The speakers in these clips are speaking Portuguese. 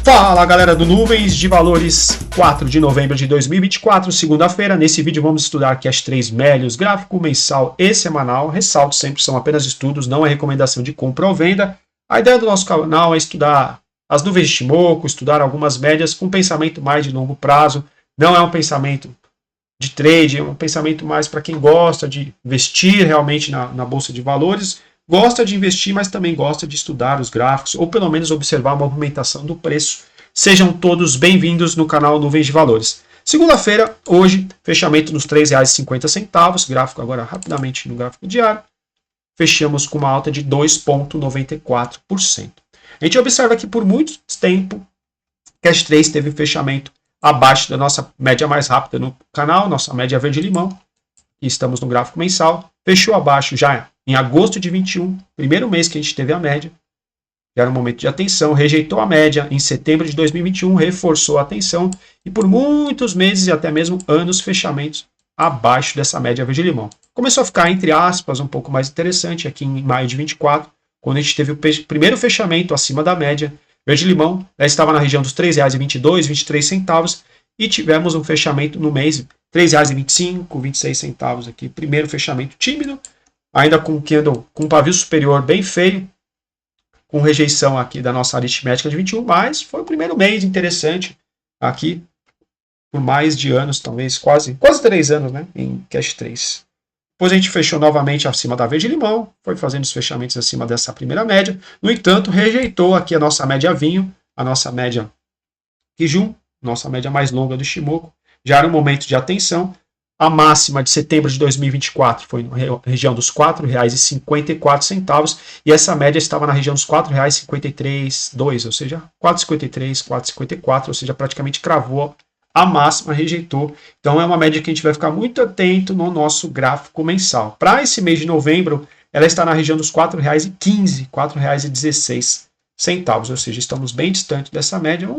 Fala galera do Nuvens de Valores, 4 de novembro de 2024, segunda-feira. Nesse vídeo vamos estudar Cash 3 médios, gráfico mensal e semanal. Ressalto sempre, são apenas estudos, não é recomendação de compra ou venda. A ideia do nosso canal é estudar as nuvens de Shimoku, estudar algumas médias com pensamento mais de longo prazo. Não é um pensamento de trade, é um pensamento mais para quem gosta de investir realmente na Bolsa de Valores. Gosta de investir, mas também gosta de estudar os gráficos, ou pelo menos observar a movimentação do preço. Sejam todos bem-vindos no canal Nuvens de Valores. Segunda-feira, hoje, fechamento nos R$ 3,50, gráfico agora rapidamente no gráfico diário. Fechamos com uma alta de 2,94%. A gente observa que por muito tempo, Cash 3 teve fechamento abaixo da nossa média mais rápida no canal, nossa média verde-limão. Estamos no gráfico mensal, fechou abaixo já em agosto de 21, primeiro mês que a gente teve a média, já era um momento de atenção, rejeitou a média em setembro de 2021, reforçou a atenção e por muitos meses e até mesmo anos fechamentos abaixo dessa média verde-limão. Começou a ficar, entre aspas, um pouco mais interessante aqui em maio de 24, quando a gente teve o primeiro fechamento acima da média verde-limão, já estava na região dos R$ 3,22, 23 centavos e tivemos um fechamento no mês R$ 3,25, 26 centavos aqui, primeiro fechamento tímido, ainda com candle com um pavio superior bem feio, com rejeição aqui da nossa aritmética de 21, mas foi o primeiro mês interessante aqui, por mais de anos, talvez quase 3 anos, né, em Cash 3. Depois a gente fechou novamente acima da verde-limão, foi fazendo os fechamentos acima dessa primeira média, no entanto, rejeitou aqui a nossa média vinho, a nossa média Kijun, nossa média mais longa do Shimoku, já era um momento de atenção. A máxima de setembro de 2024 foi na região dos R$ 4,54 e essa média estava na região dos R$ 4,53, ou seja, 4,53, 4,54, ou seja, praticamente cravou a máxima, rejeitou. Então é uma média que a gente vai ficar muito atento no nosso gráfico mensal. Para esse mês de novembro, ela está na região dos R$ 4,15, R$ 4,16, ou seja, estamos bem distante dessa média.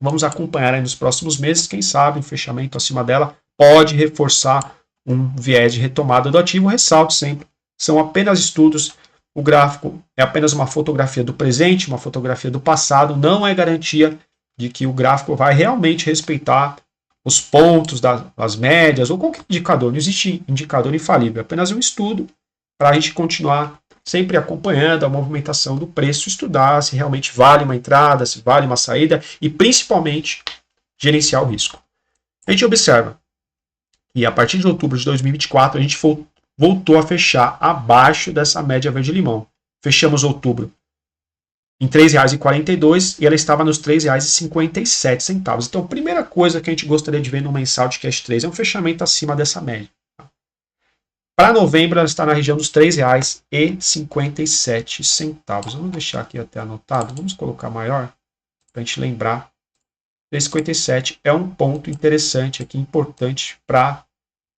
Vamos acompanhar aí nos próximos meses, quem sabe um fechamento acima dela pode reforçar um viés de retomada do ativo. Ressalto sempre, são apenas estudos, o gráfico é apenas uma fotografia do presente, uma fotografia do passado, não é garantia de que o gráfico vai realmente respeitar os pontos das médias ou qualquer indicador, não existe indicador infalível, é apenas um estudo para a gente continuar sempre acompanhando a movimentação do preço, estudar se realmente vale uma entrada, se vale uma saída e principalmente gerenciar o risco. A gente observa que a partir de outubro de 2024 a gente voltou a fechar abaixo dessa média verde-limão. Fechamos outubro em R$ 3,42 e ela estava nos R$ 3,57. Então a primeira coisa que a gente gostaria de ver no mensal de Cash 3 é um fechamento acima dessa média. Para novembro, ela está na região dos R$ 3,57. Vamos deixar aqui até anotado. Vamos colocar maior para a gente lembrar. 3,57 é um ponto interessante aqui, importante para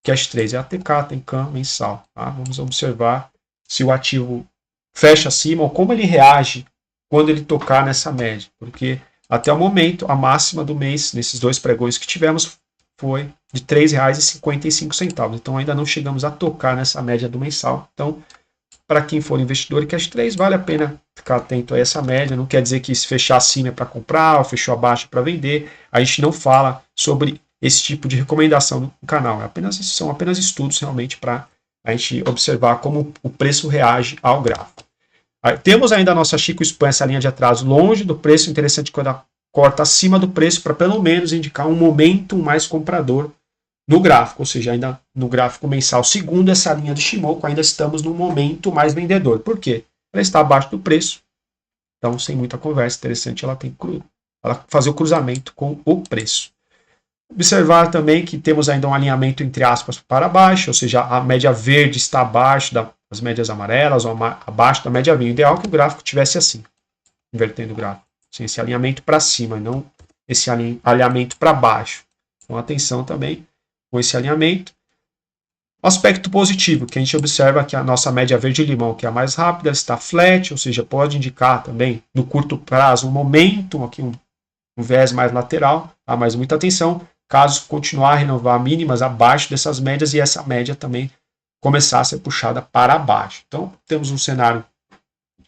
Cash 3. É a TK, tem CAN mensal. Tá? Vamos observar se o ativo fecha acima ou como ele reage quando ele tocar nessa média. Porque até o momento, a máxima do mês, nesses dois pregões que tivemos, foi de R$ 3,55. Então ainda não chegamos a tocar nessa média do mensal. Então, para quem for investidor em Cash 3, vale a pena ficar atento a essa média. Não quer dizer que se fechar acima é para comprar, ou fechou abaixo para vender. A gente não fala sobre esse tipo de recomendação no canal. São apenas estudos realmente para a gente observar como o preço reage ao gráfico. Aí, temos ainda a nossa Chico Span, essa linha de atraso longe do preço. Interessante quando ela corta acima do preço para pelo menos indicar um momento mais comprador no gráfico, ou seja, ainda no gráfico mensal, segundo essa linha de Shimoku, ainda estamos no momento mais vendedor. Por quê? Ela está abaixo do preço, então sem muita conversa, interessante ela fazer o cruzamento com o preço. Observar também que temos ainda um alinhamento entre aspas para baixo, ou seja, a média verde está abaixo das médias amarelas ou abaixo da média vinho. O ideal é que o gráfico tivesse assim, invertendo o gráfico. Esse alinhamento para cima, não esse alinhamento para baixo. Então, atenção também com esse alinhamento. Aspecto positivo, que a gente observa que a nossa média verde-limão, que é a mais rápida, está flat, ou seja, pode indicar também, no curto prazo, um momento, aqui um viés mais lateral, tá? Mas muita atenção, caso continuar a renovar mínimas abaixo dessas médias e essa média também começar a ser puxada para baixo. Então, temos um cenário,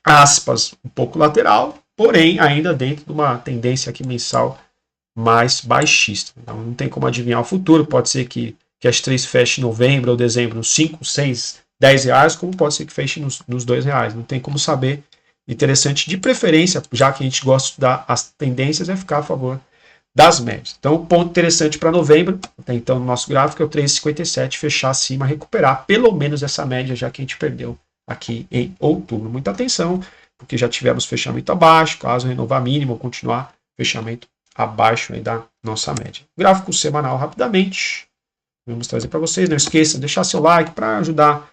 aspas, um pouco lateral, porém ainda dentro de uma tendência aqui mensal mais baixista. Então não tem como adivinhar o futuro, pode ser que as 3 feche em novembro ou dezembro nos 5, 6, 10 reais, como pode ser que feche nos 2 reais, não tem como saber. Interessante, de preferência, já que a gente gosta de estudar as tendências, é ficar a favor das médias. Então, o ponto interessante para novembro, até então no nosso gráfico, é o 3,57, fechar acima, recuperar pelo menos essa média, já que a gente perdeu aqui em outubro. Muita atenção, porque já tivemos fechamento abaixo, caso renovar mínimo ou continuar fechamento abaixo aí da nossa média. Gráfico semanal rapidamente, vamos trazer para vocês. Não esqueça de deixar seu like para ajudar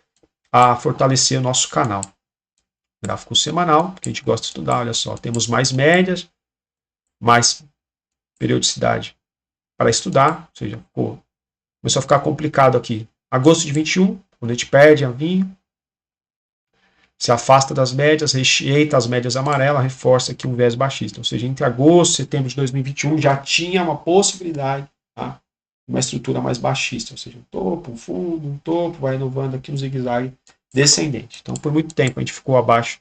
a fortalecer o nosso canal. Gráfico semanal, que a gente gosta de estudar, olha só, temos mais médias, mais periodicidade para estudar, ou seja, começou a ficar complicado aqui. Agosto de 21, quando a gente perde a vinho, se afasta das médias, rejeita as médias amarelas, reforça aqui um viés baixista. Ou seja, entre agosto e setembro de 2021 já tinha uma possibilidade, tá? Uma estrutura mais baixista, ou seja, um topo, um fundo, um topo, vai inovando aqui um zigue-zague descendente. Então, por muito tempo a gente ficou abaixo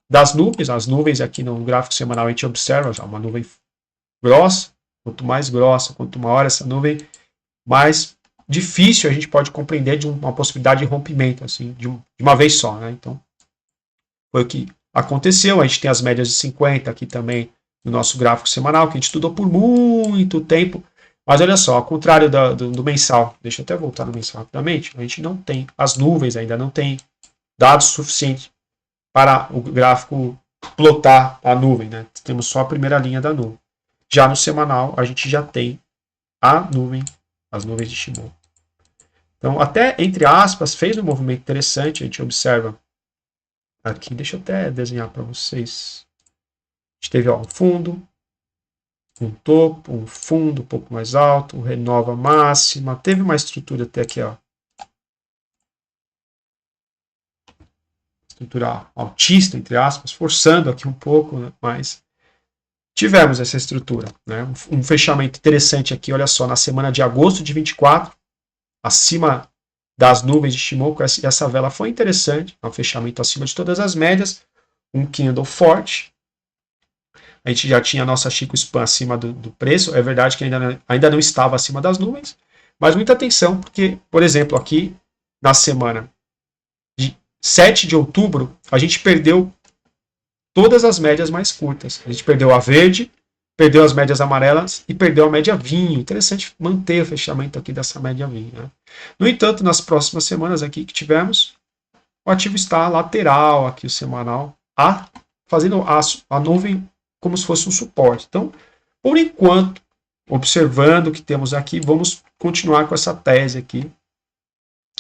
das nuvens. As nuvens aqui no gráfico semanal a gente observa já uma nuvem grossa. Quanto mais grossa, quanto maior essa nuvem, mais difícil a gente pode compreender de uma possibilidade de rompimento, assim, de uma vez só, né? Então, foi o que aconteceu. A gente tem as médias de 50 aqui também no nosso gráfico semanal, que a gente estudou por muito tempo. Mas olha só, ao contrário do mensal, deixa eu até voltar no mensal rapidamente, a gente não tem as nuvens ainda, não tem dados suficientes para o gráfico plotar a nuvem, né? Temos só a primeira linha da nuvem. Já no semanal, a gente já tem a nuvem, as nuvens de Shimoku. Então, até, entre aspas, fez um movimento interessante, a gente observa aqui, deixa eu até desenhar para vocês. A gente teve ó, um fundo, um topo, um fundo um pouco mais alto, renova máxima, teve uma estrutura até aqui, ó. Estrutura altista, entre aspas, forçando aqui um pouco, né, mas tivemos essa estrutura, né? Um fechamento interessante aqui, olha só, na semana de agosto de 24, acima das nuvens de Shimoku, essa vela foi interessante, um fechamento acima de todas as médias, um candle forte. A gente já tinha a nossa Chico Span acima do preço, é verdade que ainda não estava acima das nuvens, mas muita atenção, porque, por exemplo, aqui na semana de 7 de outubro, a gente perdeu todas as médias mais curtas. A gente perdeu a verde, perdeu as médias amarelas e perdeu a média vinho. Interessante manter o fechamento aqui dessa média vinho, né? No entanto, nas próximas semanas aqui que tivemos, o ativo está lateral aqui, o semanal, fazendo a nuvem como se fosse um suporte. Então, por enquanto, observando o que temos aqui, vamos continuar com essa tese aqui,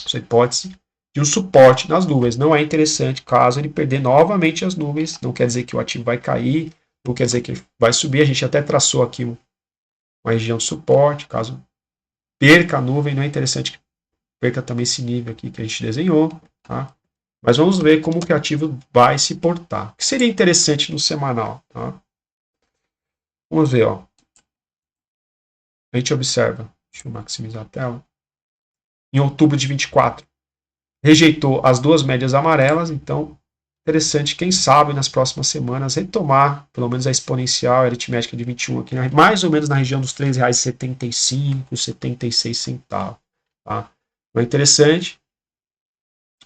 essa hipótese de um suporte nas nuvens. Não é interessante caso ele perder novamente as nuvens, não quer dizer que o ativo vai cair, não quer dizer que ele vai subir. A gente até traçou aqui uma região de suporte, caso perca a nuvem, não é interessante que perca também esse nível aqui que a gente desenhou, tá? Mas vamos ver como que o ativo vai se portar. O que seria interessante no semanal, tá? Vamos ver, ó. A gente observa, deixa eu maximizar a tela. Em outubro de 24, rejeitou as duas médias amarelas, então interessante, quem sabe nas próximas semanas retomar pelo menos a exponencial, a aritmética de 21 aqui, mais ou menos na região dos R$ 3,75, R$ 76. Tá? Então é interessante,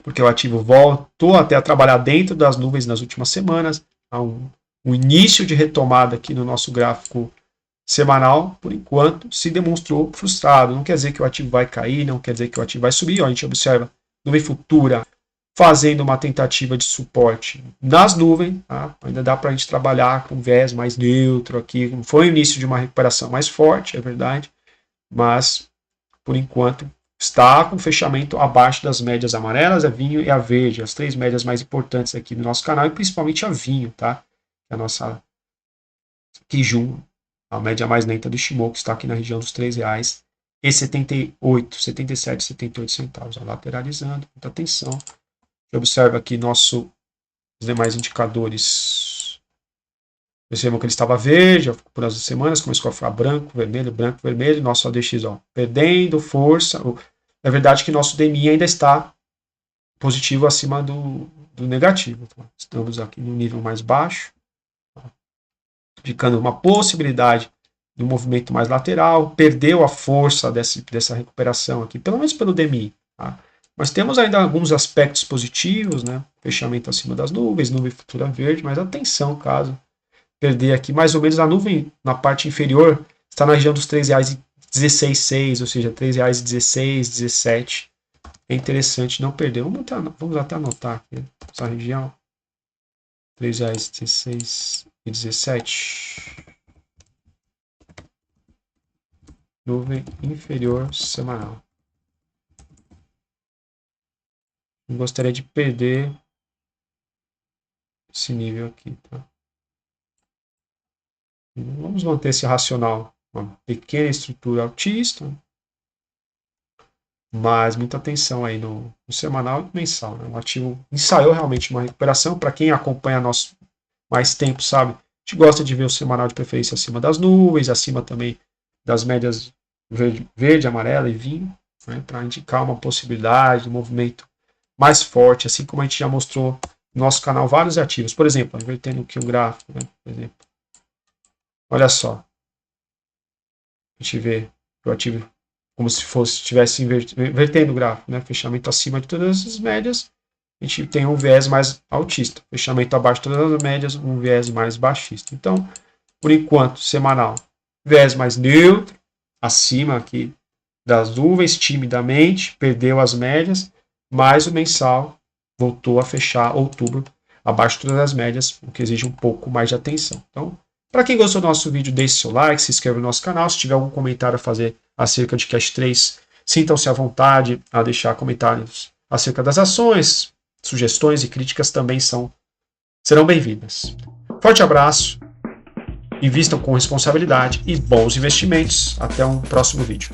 porque o ativo voltou até a trabalhar dentro das nuvens nas últimas semanas, há um início de retomada aqui no nosso gráfico semanal, por enquanto, se demonstrou frustrado. Não quer dizer que o ativo vai cair, não quer dizer que o ativo vai subir. Ó, a gente observa nuvem futura fazendo uma tentativa de suporte nas nuvens. Tá? Ainda dá para a gente trabalhar com viés mais neutro aqui. Foi o início de uma recuperação mais forte, é verdade, mas por enquanto está com fechamento abaixo das médias amarelas, a vinho e a verde, as três médias mais importantes aqui do nosso canal, e principalmente a vinho, tá? A nossa Kijun, a média mais lenta do Shimoku, está aqui na região dos R$ 3,78, 77, 78 centavos, lateralizando, muita atenção. Observa aqui os demais indicadores. Percebam que ele estava verde por as semanas, começou a ficar branco, vermelho, nosso ADX ó, perdendo força. É verdade que nosso DMI ainda está positivo acima do negativo. Tá? Estamos aqui no nível mais baixo. ficando uma possibilidade de um movimento mais lateral, perdeu a força dessa recuperação aqui, pelo menos pelo DMI. Tá? Mas temos ainda alguns aspectos positivos, né? Fechamento acima das nuvens, nuvem futura verde, mas atenção caso perder aqui, mais ou menos a nuvem na parte inferior está na região dos R$ 3,16,6, ou seja, R$ 3,16, 17. É interessante não perder. Vamos até anotar aqui essa região. R$ 3,16 e 17. Nuvem inferior semanal. Não gostaria de perder esse nível aqui, tá? Vamos manter esse racional. Uma pequena estrutura altista, mas muita atenção aí no semanal e mensal. Né? O ativo ensaiou realmente uma recuperação. Para quem acompanha nosso mais tempo, sabe? A gente gosta de ver o semanal de preferência acima das nuvens, acima também das médias verde, amarela e vinho, né? Para indicar uma possibilidade de movimento mais forte, assim como a gente já mostrou no nosso canal vários ativos. Por exemplo, invertendo aqui um gráfico, né? Por exemplo. Olha só. A gente vê o ativo como se estivesse invertendo o gráfico, né? Fechamento acima de todas as médias, a gente tem um viés mais altista. Fechamento abaixo de todas as médias, um viés mais baixista. Então, por enquanto, semanal, viés mais neutro, acima aqui das nuvens, timidamente, perdeu as médias, mas o mensal voltou a fechar outubro abaixo de todas as médias, o que exige um pouco mais de atenção. Então, para quem gostou do nosso vídeo, deixe seu like, se inscreva no nosso canal. Se tiver algum comentário a fazer acerca de Cash 3, sintam-se à vontade a deixar comentários acerca das ações, sugestões e críticas também serão bem-vindas. Forte abraço, invistam com responsabilidade e bons investimentos. Até um próximo vídeo.